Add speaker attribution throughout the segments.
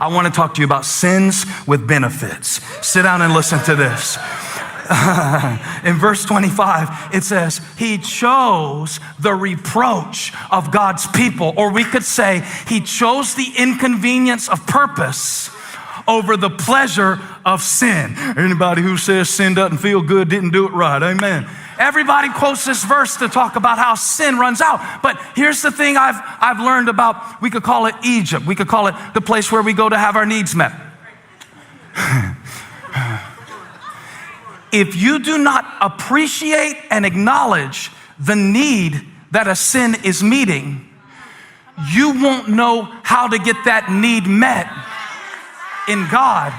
Speaker 1: I want to talk to you about sins with benefits. Sit down and listen to this. In verse 25, it says, he chose the reproach of God's people, or we could say he chose the inconvenience of purpose over the pleasure of sin. Anybody who says sin doesn't feel good didn't do it right. Amen. Everybody quotes this verse to talk about how sin runs out. But here's the thing I've learned about, we could call it Egypt. We could call it the place where we go to have our needs met. If you do not appreciate and acknowledge the need that a sin is meeting, you won't know how to get that need met in God,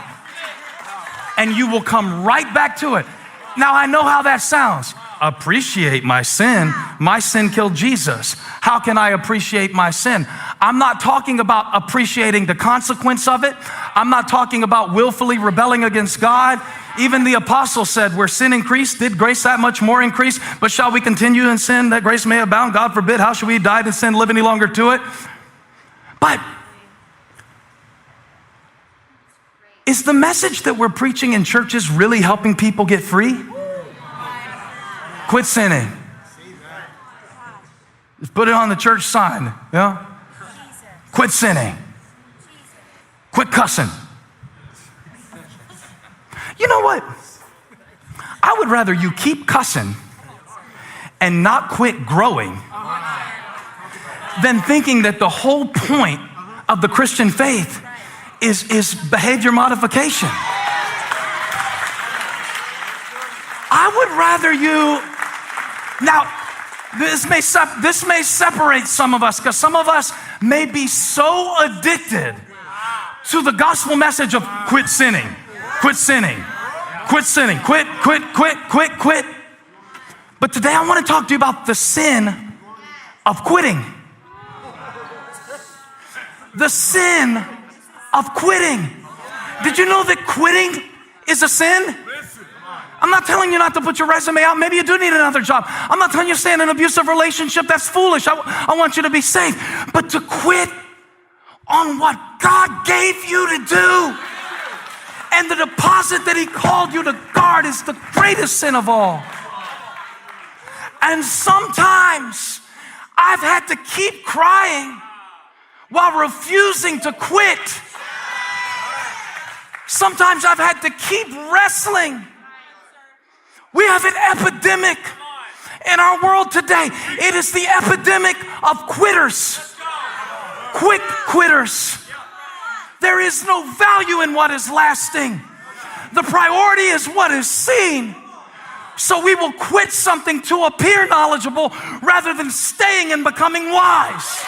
Speaker 1: and you will come right back to it. Now, I know how that sounds. Appreciate my sin. My sin killed Jesus. How can I appreciate my sin? I'm not talking about appreciating the consequence of it. I'm not talking about willfully rebelling against God. Even the apostle said, where sin increased, did grace that much more increase? But shall we continue in sin that grace may abound? God forbid. How shall we die in sin, live any longer to it? But is the message that we're preaching in churches really helping people get free? Quit sinning. Just put it on the church sign. Yeah? Quit sinning. Quit cussing. You know what? I would rather you keep cussing and not quit growing than thinking that the whole point of the Christian faith is behavior modification. I would rather you, now this may separate some of us, because some of us may be so addicted to the gospel message of quit sinning, quit sinning, quit sinning, quit. But today I want to talk to you about the sin of quitting. The sin of quitting. Did you know that quitting is a sin? I'm not telling you not to put your resume out. Maybe you do need another job. I'm not telling you to stay in an abusive relationship. That's foolish. I want you to be safe. But to quit on what God gave you to do and the deposit that he called you to guard is the greatest sin of all. And sometimes I've had to keep crying while refusing to quit. Sometimes I've had to keep wrestling. We have an epidemic in our world today. It is the epidemic of quitters. Quick quitters. There is no value in what is lasting. The priority is what is seen. So we will quit something to appear knowledgeable rather than staying and becoming wise.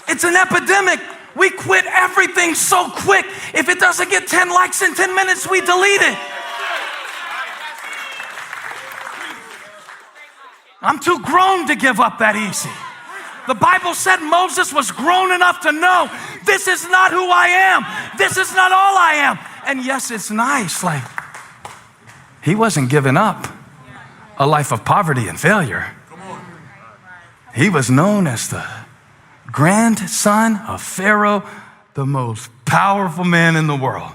Speaker 1: It's an epidemic. We quit everything so quick. If it doesn't get 10 likes in 10 minutes, we delete it. I'm too grown to give up that easy. The Bible said Moses was grown enough to know this is not who I am. This is not all I am. And yes, it's nice. Like, he wasn't giving up a life of poverty and failure. He was known as the grandson of Pharaoh, the most powerful man in the world.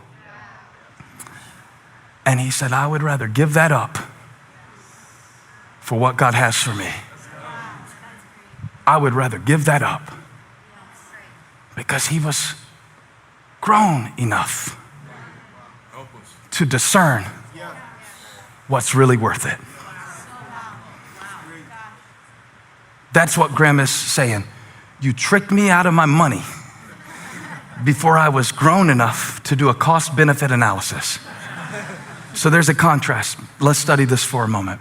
Speaker 1: And he said, I would rather give that up for what God has for me. I would rather give that up because he was grown enough to discern what's really worth it. That's what Graham is saying. You tricked me out of my money before I was grown enough to do a cost-benefit analysis. So there's a contrast. Let's study this for a moment.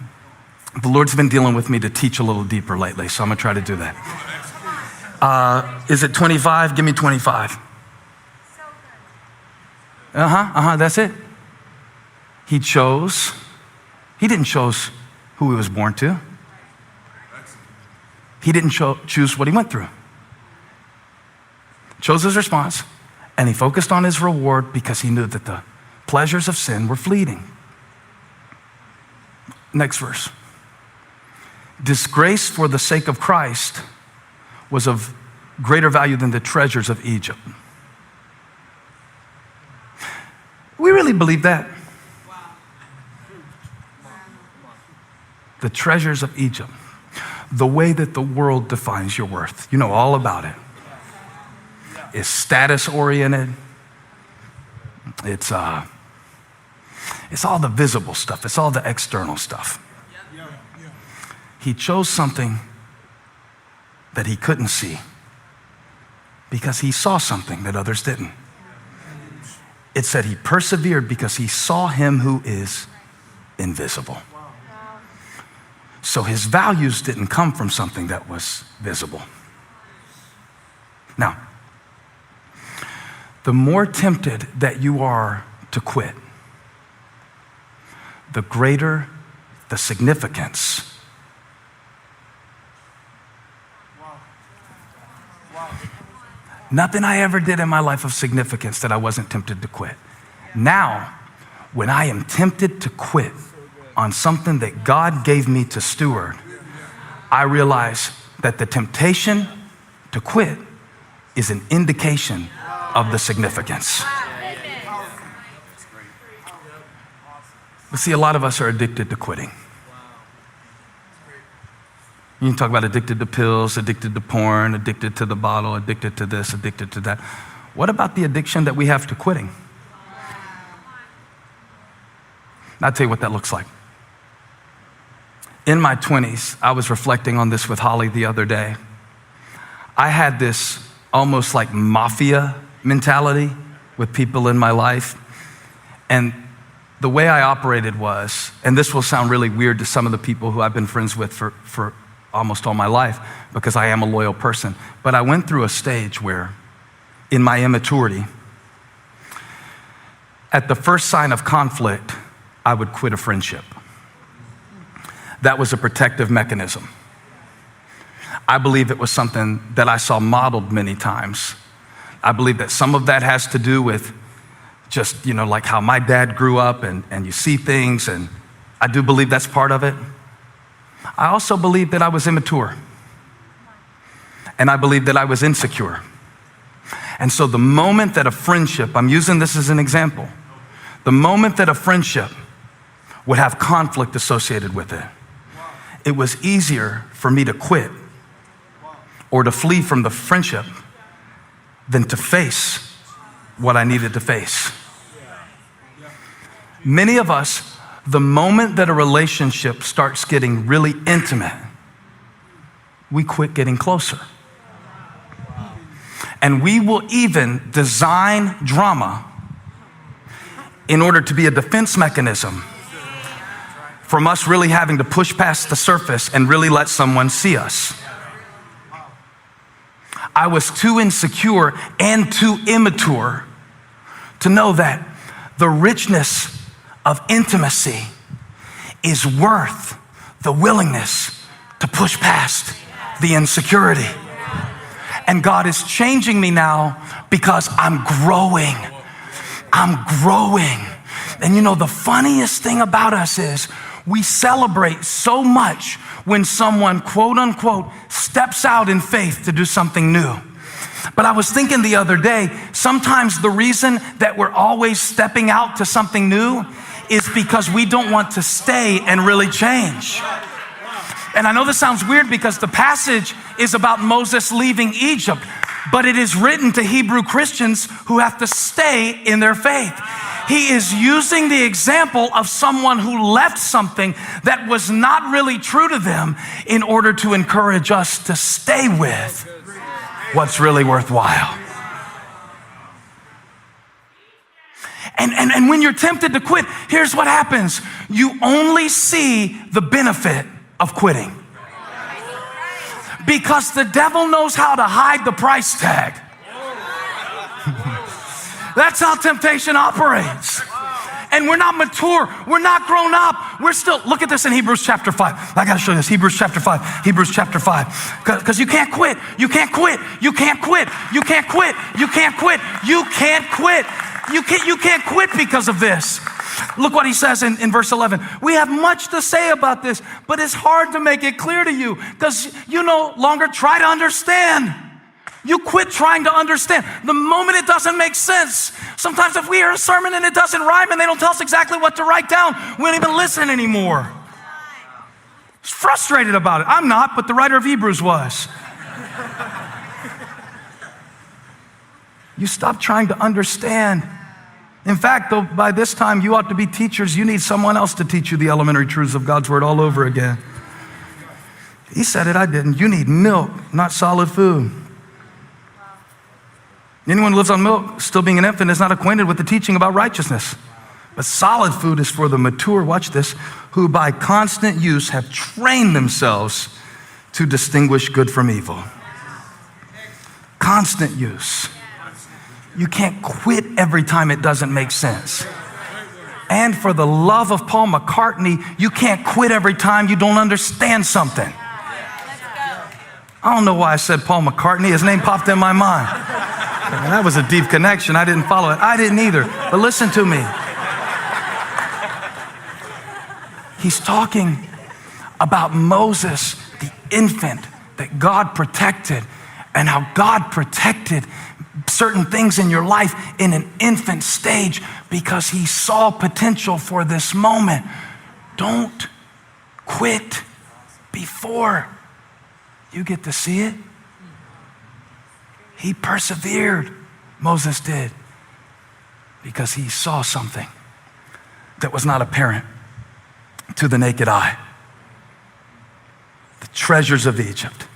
Speaker 1: The Lord's been dealing with me to teach a little deeper lately, so I'm going to try to do that. Is it 25? Give me 25. That's it. He didn't choose who he was born to. He didn't choose what he went through. Chose his response, and he focused on his reward because he knew that the pleasures of sin were fleeting. Next verse. disgrace for the sake of Christ was of greater value than the treasures of Egypt. We really believe that. The treasures of Egypt, the way that the world defines your worth, you know all about it. It's status oriented. It's all the visible stuff. It's all the external stuff. He chose something that he couldn't see because he saw something that others didn't. It said he persevered because he saw him who is invisible. So his values didn't come from something that was visible. Now, the more tempted that you are to quit, the greater the significance. Nothing I ever did in my life of significance that I wasn't tempted to quit. Now, when I am tempted to quit on something that God gave me to steward, I realize that the temptation to quit is an indication of the significance. But see, a lot of us are addicted to quitting. You can talk about addicted to pills, addicted to porn, addicted to the bottle, addicted to this, addicted to that. What about the addiction that we have to quitting? I'll tell you what that looks like. In my 20s, I was reflecting on this with Holly the other day. I had this almost like mafia mentality with people in my life. And the way I operated was, and this will sound really weird to some of the people who I've been friends with for almost all my life, because I am a loyal person. But I went through a stage where, in my immaturity, at the first sign of conflict, I would quit a friendship. That was a protective mechanism. I believe it was something that I saw modeled many times. I believe that some of that has to do with just, like how my dad grew up and you see things, and I do believe that's part of it. I also believe that I was immature. And I believe that I was insecure. And so the moment that a friendship, I'm using this as an example, the moment that a friendship would have conflict associated with it, it was easier for me to quit or to flee from the friendship than to face what I needed to face. Many of us, the moment that a relationship starts getting really intimate, we quit getting closer. And we will even design drama in order to be a defense mechanism from us really having to push past the surface and really let someone see us. I was too insecure and too immature to know that the richness of intimacy is worth the willingness to push past the insecurity. And God is changing me now because I'm growing. I'm growing. And the funniest thing about us is we celebrate so much when someone, quote unquote, steps out in faith to do something new. But I was thinking the other day, sometimes the reason that we're always stepping out to something new is because we don't want to stay and really change. And I know this sounds weird because the passage is about Moses leaving Egypt, but it is written to Hebrew Christians who have to stay in their faith. He is using the example of someone who left something that was not really true to them in order to encourage us to stay with what's really worthwhile. And when you're tempted to quit, here's what happens. You only see the benefit of quitting. Because the devil knows how to hide the price tag. That's how temptation operates. And we're not mature. We're not grown up. We're still, look at this in Hebrews chapter 5. I got to show you this. Hebrews chapter 5. Hebrews chapter 5. Because you can't quit. You can't quit. You can't quit. You can't quit. You can't quit. You can't quit. You can't quit because of this. Look what he says in verse 11. We have much to say about this, but it's hard to make it clear to you because you no longer try to understand. You quit trying to understand. The moment it doesn't make sense. Sometimes if we hear a sermon and it doesn't rhyme and they don't tell us exactly what to write down, we don't even listen anymore. He's frustrated about it. I'm not, but the writer of Hebrews was. You stop trying to understand. In fact, though, by this time you ought to be teachers. You need someone else to teach you the elementary truths of God's word all over again. He said it, I didn't. You need milk, not solid food. Anyone who lives on milk, still being an infant, is not acquainted with the teaching about righteousness. But solid food is for the mature, watch this, who by constant use have trained themselves to distinguish good from evil. Constant use. You can't quit every time it doesn't make sense. And for the love of Paul McCartney, you can't quit every time you don't understand something. I don't know why I said Paul McCartney. His name popped in my mind. And that was a deep connection. I didn't follow it. I didn't either. But listen to me. He's talking about Moses, the infant that God protected, and how God protected certain things in your life in an infant stage because he saw potential for this moment. Don't quit before you get to see it. He persevered, Moses did, because he saw something that was not apparent to the naked eye. The treasures of Egypt.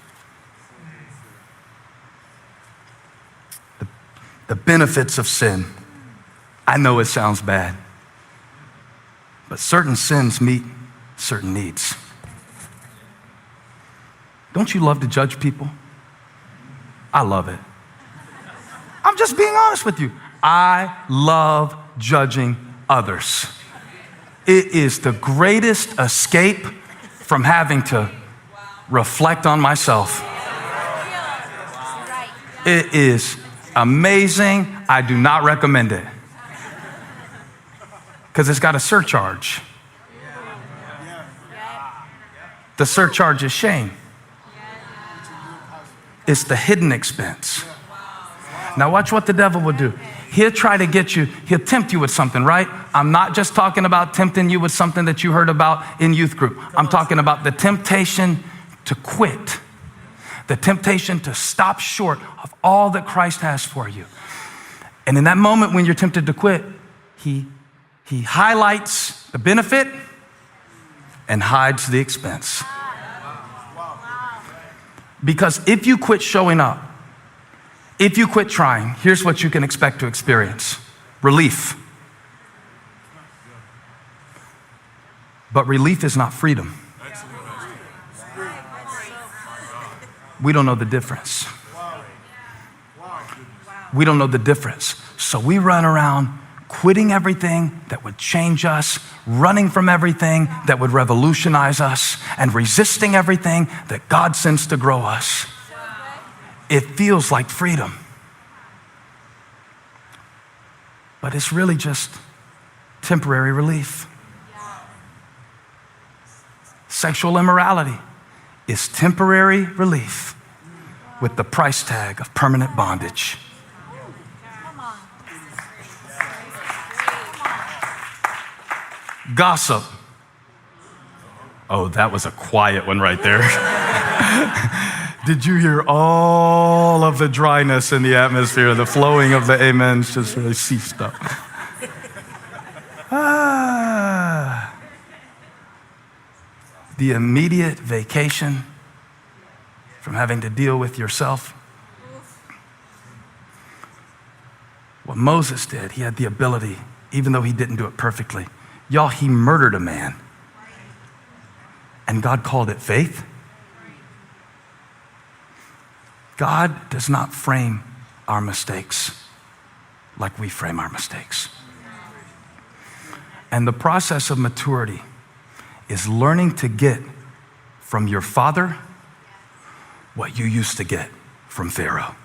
Speaker 1: The benefits of sin. I know it sounds bad, but certain sins meet certain needs. Don't you love to judge people? I love it. I'm just being honest with you. I love judging others. It is the greatest escape from having to reflect on myself. It is amazing. I do not recommend it because it's got a surcharge. The surcharge is shame. It's the hidden expense. Now watch what the devil will do. He'll try to get you, he'll tempt you with something, right? I'm not just talking about tempting you with something that you heard about in youth group. I'm talking about the temptation to quit. The temptation to stop short of all that Christ has for you. And in that moment when you're tempted to quit, he highlights the benefit and hides the expense. Because if you quit showing up, if you quit trying, here's what you can expect to experience. Relief. But relief is not freedom. We don't know the difference. We don't know the difference. So we run around quitting everything that would change us, running from everything that would revolutionize us, and resisting everything that God sends to grow us. It feels like freedom. But it's really just temporary relief. Sexual immorality is temporary relief with the price tag of permanent bondage. Gossip. Oh, that was a quiet one right there. Did you hear all of the dryness in the atmosphere, the flowing of the amens just really ceased up? The immediate vacation from having to deal with yourself. What Moses did, he had the ability, even though he didn't do it perfectly. Y'all, he murdered a man. And God called it faith. God does not frame our mistakes like we frame our mistakes. And the process of maturity is learning to get from your father what you used to get from Pharaoh.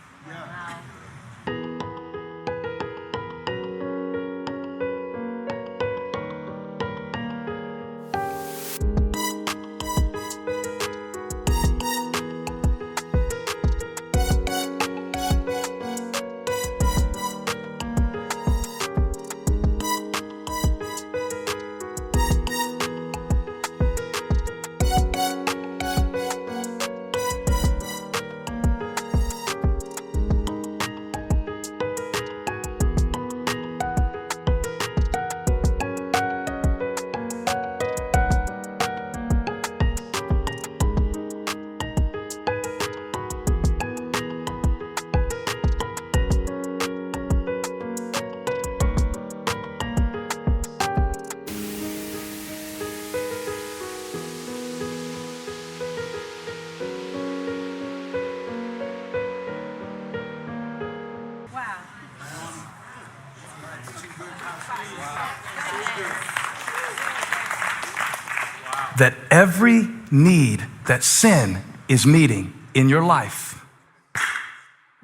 Speaker 1: that every need that sin is meeting in your life,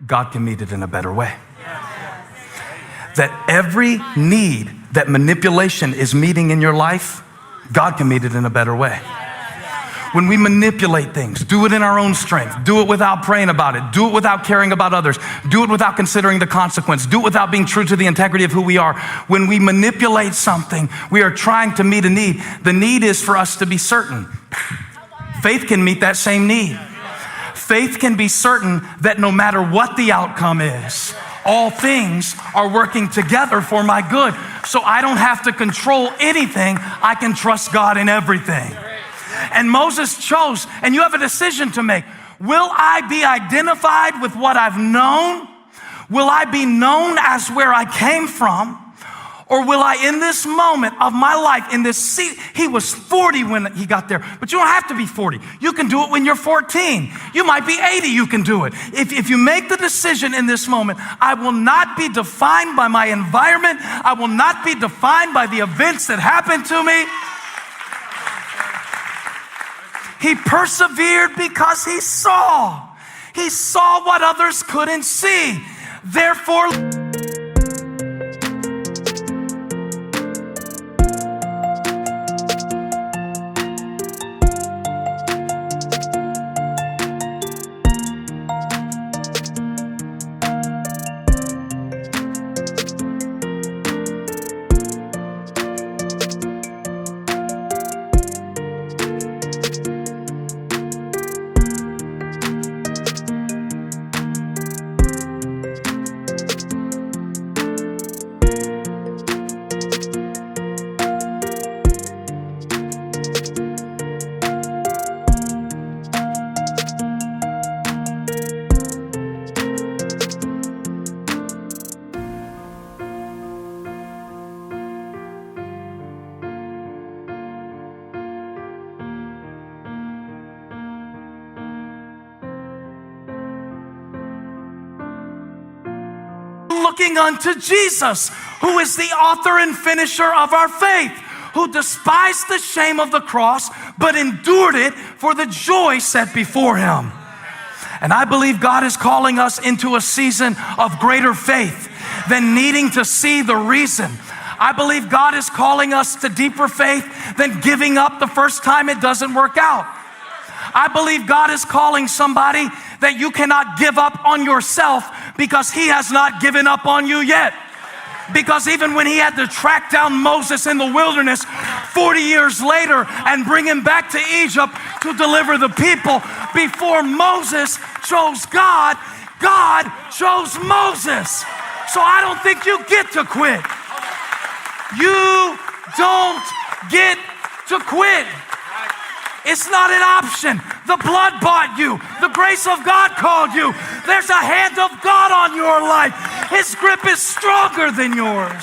Speaker 1: God can meet it in a better way. That every need that manipulation is meeting in your life, God can meet it in a better way. When we manipulate things, do it in our own strength, do it without praying about it, do it without caring about others, do it without considering the consequence, do it without being true to the integrity of who we are. When we manipulate something, we are trying to meet a need. The need is for us to be certain. Faith can meet that same need. Faith can be certain that no matter what the outcome is, all things are working together for my good. So I don't have to control anything. I can trust God in everything. And Moses chose, and you have a decision to make. Will I be identified with what I've known? Will I be known as where I came from? Or will I, in this moment of my life, in this seat, he was 40 when he got there, but you don't have to be 40. You can do it when you're 14. You might be 80, you can do it. If you make the decision in this moment, I will not be defined by my environment. I will not be defined by the events that happened to me. He persevered because he saw. He saw what others couldn't see. Therefore, looking unto Jesus, who is the author and finisher of our faith, who despised the shame of the cross, but endured it for the joy set before him. And I believe God is calling us into a season of greater faith than needing to see the reason. I believe God is calling us to deeper faith than giving up the first time it doesn't work out. I believe God is calling somebody that you cannot give up on yourself because he has not given up on you yet. Because even when he had to track down Moses in the wilderness 40 years later and bring him back to Egypt to deliver the people, before Moses chose God, God chose Moses. So I don't think you get to quit. You don't get to quit. It's not an option. The blood bought you. The grace of God called you. There's a hand of God on your life. His grip is stronger than yours.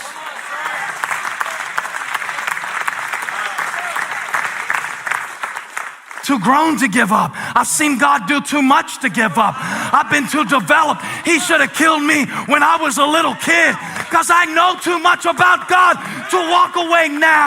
Speaker 1: Too grown to give up. I've seen God do too much to give up. I've been too developed. He should have killed me when I was a little kid because I know too much about God to walk away now.